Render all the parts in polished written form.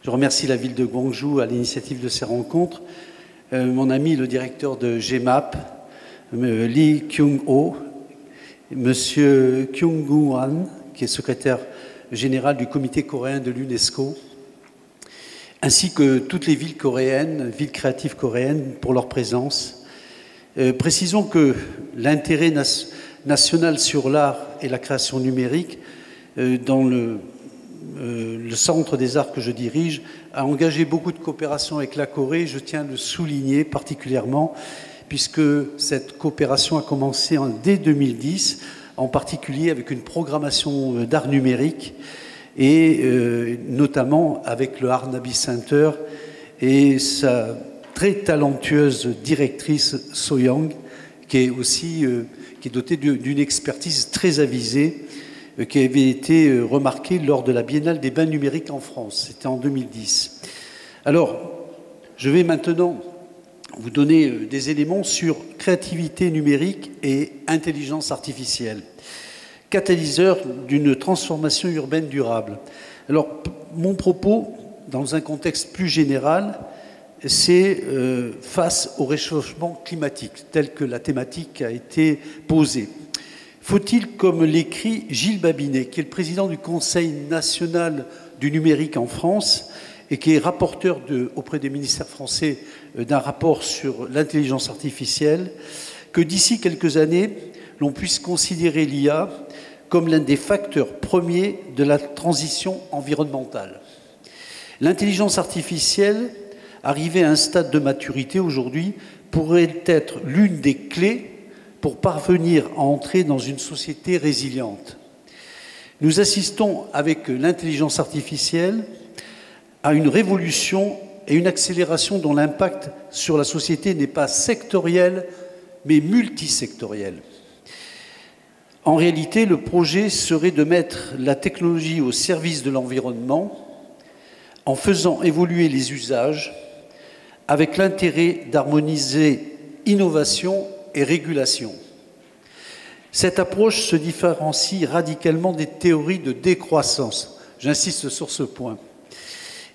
Je remercie la ville de Gwangju à l'initiative de ces rencontres. Mon ami, le directeur de GMAP, Lee Kyung-ho, Monsieur Kyung-gu-han, qui est secrétaire général du comité coréen de l'UNESCO, ainsi que toutes les villes coréennes, villes créatives coréennes, pour leur présence. Précisons que l'intérêt national sur l'art et la création numérique, dans le Centre des Arts que je dirige, a engagé beaucoup de coopération avec la Corée. Je tiens à le souligner particulièrement, puisque cette coopération a commencé dès 2010, en particulier avec une programmation d'art numérique, et notamment avec le Arnabi Center et sa très talentueuse directrice So-young, qui est aussi qui est dotée d'une expertise très avisée, qui avait été remarquée lors de la Biennale des Bains numériques en France. C'était en 2010. Alors, je vais maintenant vous donner des éléments sur créativité numérique et intelligence artificielle, catalyseur d'une transformation urbaine durable. Alors, mon propos, dans un contexte plus général, c'est face au réchauffement climatique, tel que la thématique a été posée. Faut-il, comme l'écrit Gilles Babinet, qui est le président du Conseil national du numérique en France et qui est rapporteur auprès des ministères français d'un rapport sur l'intelligence artificielle, que d'ici quelques années, l'on puisse considérer l'IA comme l'un des facteurs premiers de la transition environnementale. L'intelligence artificielle, arrivée à un stade de maturité aujourd'hui, pourrait être l'une des clés pour parvenir à entrer dans une société résiliente. Nous assistons avec l'intelligence artificielle à une révolution et une accélération dont l'impact sur la société n'est pas sectoriel, mais multisectoriel. En réalité, le projet serait de mettre la technologie au service de l'environnement en faisant évoluer les usages avec l'intérêt d'harmoniser innovation et régulation. Cette approche se différencie radicalement des théories de décroissance. J'insiste sur ce point.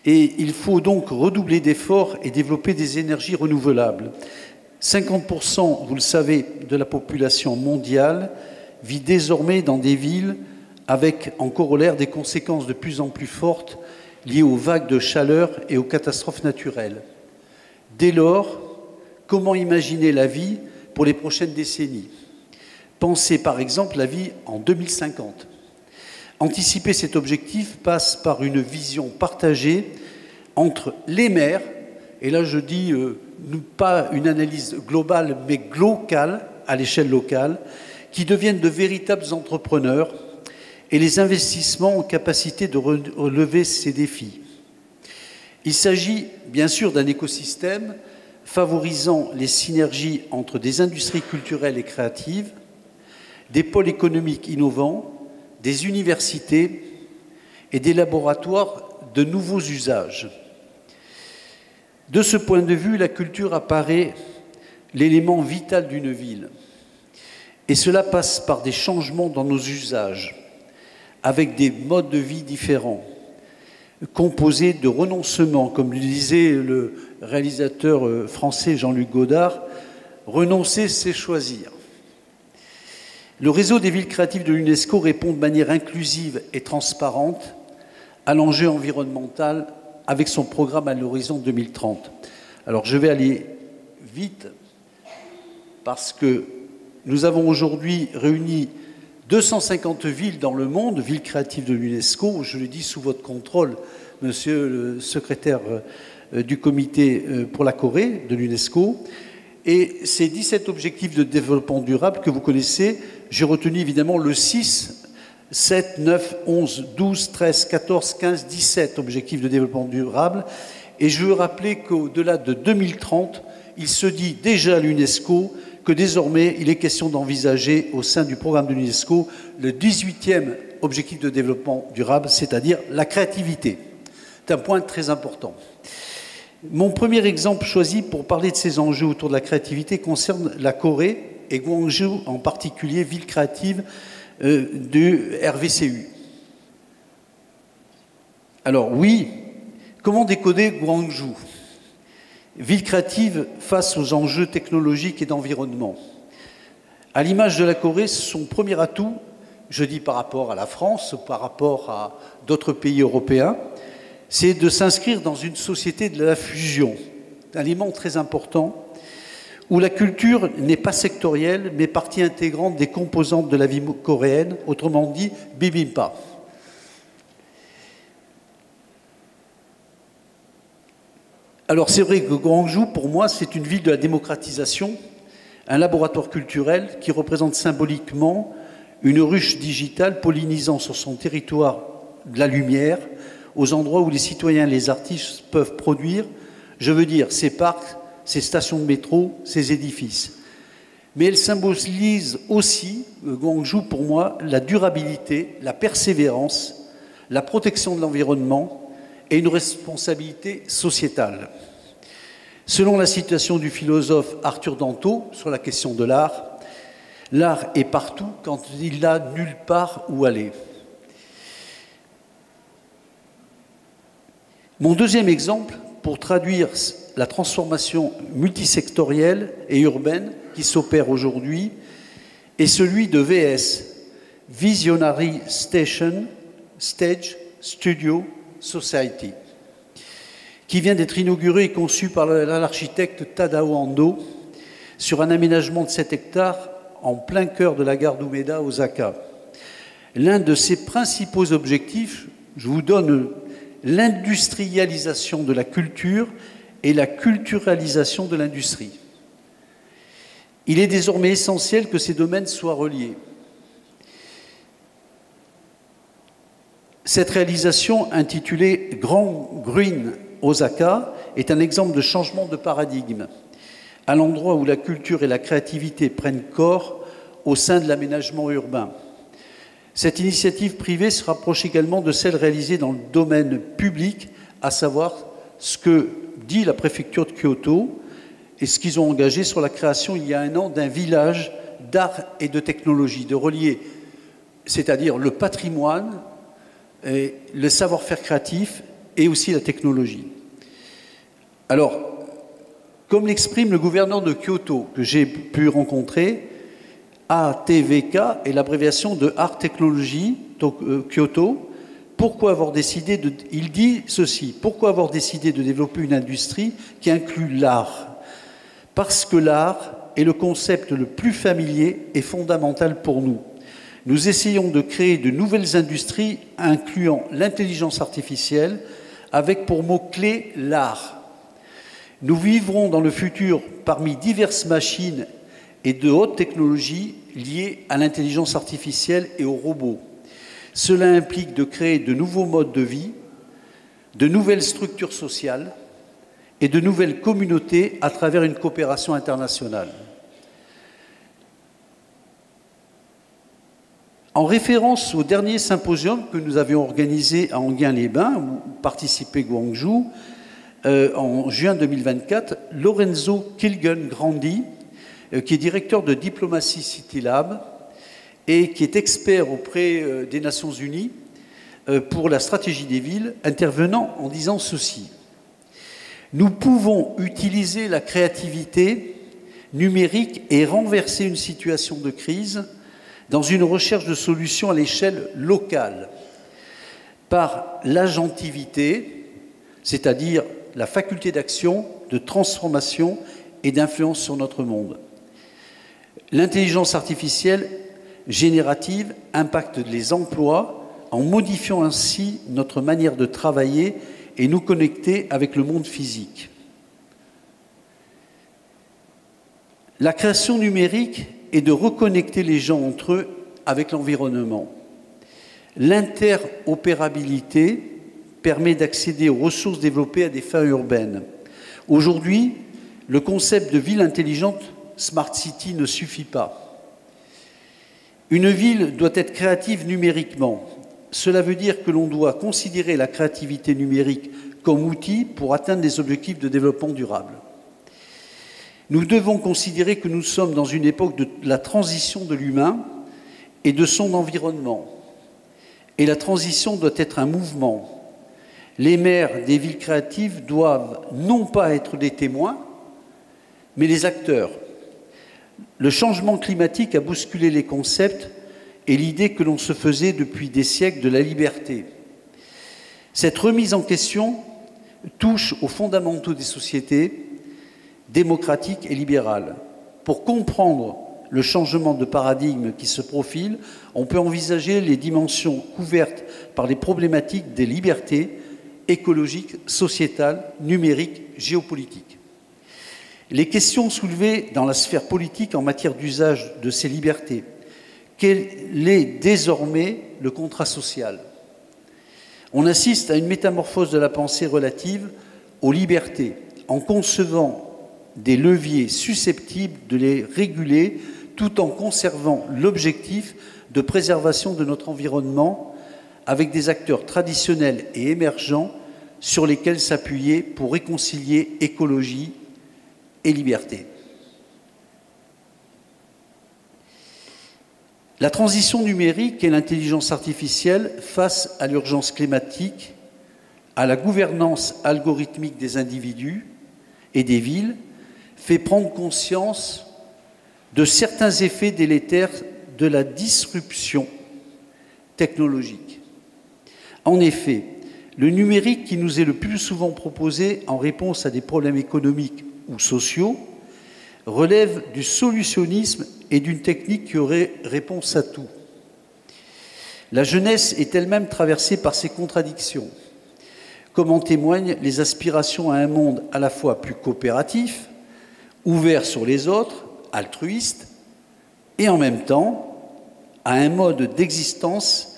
Et il faut donc redoubler d'efforts et développer des énergies renouvelables. 50%, vous le savez, de la population mondiale vit désormais dans des villes avec en corollaire des conséquences de plus en plus fortes liées aux vagues de chaleur et aux catastrophes naturelles. Dès lors, comment imaginer la vie pour les prochaines décennies? Pensez par exemple la vie en 2050. Anticiper cet objectif passe par une vision partagée entre les maires, et là je dis pas une analyse globale mais locale, à l'échelle locale, qui deviennent de véritables entrepreneurs, et les investissements en capacité de relever ces défis. Il s'agit bien sûr d'un écosystème favorisant les synergies entre des industries culturelles et créatives, des pôles économiques innovants, des universités et des laboratoires de nouveaux usages. De ce point de vue, la culture apparaît l'élément vital d'une ville. Et cela passe par des changements dans nos usages, avec des modes de vie différents, composés de renoncements, comme le disait le réalisateur français Jean-Luc Godard, renoncer, c'est choisir. Le réseau des villes créatives de l'UNESCO répond de manière inclusive et transparente à l'enjeu environnemental avec son programme à l'horizon 2030. Alors je vais aller vite parce que nous avons aujourd'hui réuni 250 villes dans le monde, villes créatives de l'UNESCO, je le dis sous votre contrôle, monsieur le secrétaire du comité pour la Corée de l'UNESCO. Et ces 17 objectifs de développement durable que vous connaissez, j'ai retenu évidemment le 6, 7, 9, 11, 12, 13, 14, 15, 17 objectifs de développement durable. Et je veux rappeler qu'au-delà de 2030, il se dit déjà à l'UNESCO que désormais, il est question d'envisager au sein du programme de l'UNESCO le 18e objectif de développement durable, c'est-à-dire la créativité. C'est un point très important. Mon premier exemple choisi pour parler de ces enjeux autour de la créativité concerne la Corée et Gwangju en particulier, ville créative du RVCU. Alors oui, Comment décoder Guangzhou? Ville créative face aux enjeux technologiques et d'environnement. À l'image de la Corée, son premier atout, je dis par rapport à la France, par rapport à d'autres pays européens, c'est de s'inscrire dans une société de la fusion, un élément très important, où la culture n'est pas sectorielle, mais partie intégrante des composantes de la vie coréenne, autrement dit, bibimbap. Alors c'est vrai que Guangzhou, pour moi, c'est une ville de la démocratisation, un laboratoire culturel qui représente symboliquement une ruche digitale pollinisant sur son territoire de la lumière, aux endroits où les citoyens et les artistes peuvent produire, je veux dire, ces parcs, ces stations de métro, ces édifices. Mais elle symbolise aussi, Guangzhou, pour moi, la durabilité, la persévérance, la protection de l'environnement et une responsabilité sociétale. Selon la citation du philosophe Arthur Danto sur la question de l'art est partout quand il n'a nulle part où aller. Mon deuxième exemple, pour traduire la transformation multisectorielle et urbaine qui s'opère aujourd'hui, est celui de VS, Visionary Stage Studio Society, qui vient d'être inauguré et conçu par l'architecte Tadao Ando sur un aménagement de 7 hectares en plein cœur de la gare d'Umeda, Osaka. L'un de ses principaux objectifs, je vous donne l'industrialisation de la culture et la culturalisation de l'industrie. Il est désormais essentiel que ces domaines soient reliés. Cette réalisation, intitulée Grand Green Osaka, est un exemple de changement de paradigme, à l'endroit où la culture et la créativité prennent corps au sein de l'aménagement urbain. Cette initiative privée se rapproche également de celle réalisée dans le domaine public, à savoir ce que dit la préfecture de Kyoto et ce qu'ils ont engagé sur la création il y a un an d'un village d'art et de technologie, de relier, c'est-à-dire le patrimoine, et le savoir-faire créatif et aussi la technologie. Alors, comme l'exprime le gouverneur de Kyoto que j'ai pu rencontrer, ATVK est l'abréviation de Art Technology Kyoto. Pourquoi avoir décidé de... Il dit ceci, pourquoi avoir décidé de développer une industrie qui inclut l'art? Parce que l'art est le concept le plus familier et fondamental pour nous. Nous essayons de créer de nouvelles industries incluant l'intelligence artificielle avec pour mot-clé l'art. Nous vivrons dans le futur parmi diverses machines et de hautes technologies liées à l'intelligence artificielle et aux robots. Cela implique de créer de nouveaux modes de vie, de nouvelles structures sociales et de nouvelles communautés à travers une coopération internationale. En référence au dernier symposium que nous avions organisé à Enghien-les-Bains, où participait Guangzhou, en juin 2024, Lorenzo Kilgen-Grandi, qui est directeur de Diplomacy City Lab et qui est expert auprès des Nations Unies pour la stratégie des villes, intervenant en disant ceci. Nous pouvons utiliser la créativité numérique et renverser une situation de crise dans une recherche de solutions à l'échelle locale, par l'agentivité, c'est-à-dire la faculté d'action, de transformation et d'influence sur notre monde. L'intelligence artificielle générative impacte les emplois en modifiant ainsi notre manière de travailler et nous connecter avec le monde physique. La création numérique est de reconnecter les gens entre eux avec l'environnement. L'interopérabilité permet d'accéder aux ressources développées à des fins urbaines. Aujourd'hui, le concept de ville intelligente, Smart City, ne suffit pas. Une ville doit être créative numériquement. Cela veut dire que l'on doit considérer la créativité numérique comme outil pour atteindre des objectifs de développement durable. Nous devons considérer que nous sommes dans une époque de la transition de l'humain et de son environnement. Et la transition doit être un mouvement. Les maires des villes créatives doivent non pas être des témoins, mais les acteurs. Le changement climatique a bousculé les concepts et l'idée que l'on se faisait depuis des siècles de la liberté. Cette remise en question touche aux fondamentaux des sociétés démocratiques et libérales. Pour comprendre le changement de paradigme qui se profile, on peut envisager les dimensions couvertes par les problématiques des libertés écologiques, sociétales, numériques, géopolitiques. Les questions soulevées dans la sphère politique en matière d'usage de ces libertés. Quel est désormais le contrat social? On assiste à une métamorphose de la pensée relative aux libertés, en concevant des leviers susceptibles de les réguler tout en conservant l'objectif de préservation de notre environnement avec des acteurs traditionnels et émergents sur lesquels s'appuyer pour réconcilier écologie et liberté. La transition numérique et l'intelligence artificielle face à l'urgence climatique, à la gouvernance algorithmique des individus et des villes, fait prendre conscience de certains effets délétères de la disruption technologique. En effet, le numérique qui nous est le plus souvent proposé en réponse à des problèmes économiques ou sociaux relève du solutionnisme et d'une technique qui aurait réponse à tout. La jeunesse est elle-même traversée par ces contradictions, comme en témoignent les aspirations à un monde à la fois plus coopératif, ouvert sur les autres, altruiste, et en même temps à un mode d'existence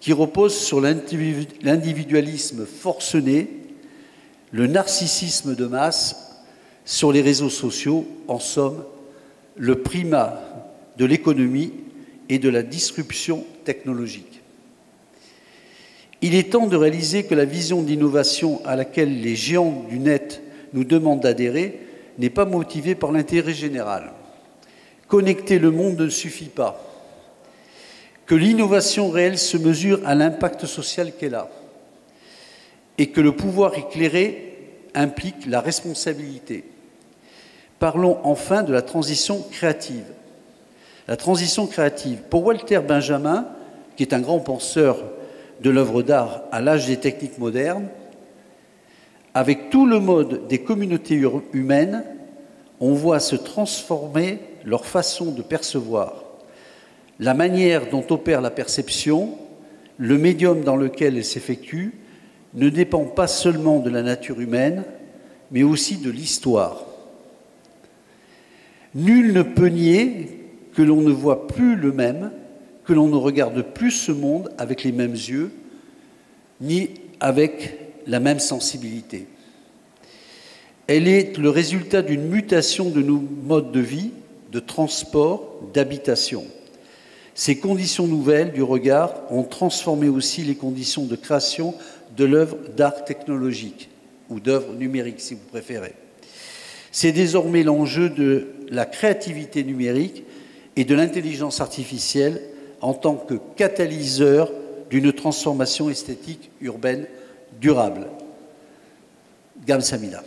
qui repose sur l'individualisme forcené, le narcissisme de masse, sur les réseaux sociaux, en somme, le primat de l'économie et de la disruption technologique. Il est temps de réaliser que la vision d'innovation à laquelle les géants du net nous demandent d'adhérer n'est pas motivée par l'intérêt général. Connecter le monde ne suffit pas. Que l'innovation réelle se mesure à l'impact social qu'elle a et que le pouvoir éclairé implique la responsabilité. Parlons enfin de la transition créative. La transition créative. Pour Walter Benjamin, qui est un grand penseur de l'œuvre d'art à l'âge des techniques modernes, avec tout le mode des communautés humaines, on voit se transformer leur façon de percevoir. La manière dont opère la perception, le médium dans lequel elle s'effectue, ne dépend pas seulement de la nature humaine, mais aussi de l'histoire. Nul ne peut nier que l'on ne voit plus le même, que l'on ne regarde plus ce monde avec les mêmes yeux, ni avec la même sensibilité. Elle est le résultat d'une mutation de nos modes de vie, de transport, d'habitation. Ces conditions nouvelles du regard ont transformé aussi les conditions de création de l'œuvre d'art technologique, ou d'œuvre numérique si vous préférez. C'est désormais l'enjeu de la créativité numérique et de l'intelligence artificielle en tant que catalyseur d'une transformation esthétique urbaine durable. Gamsamida.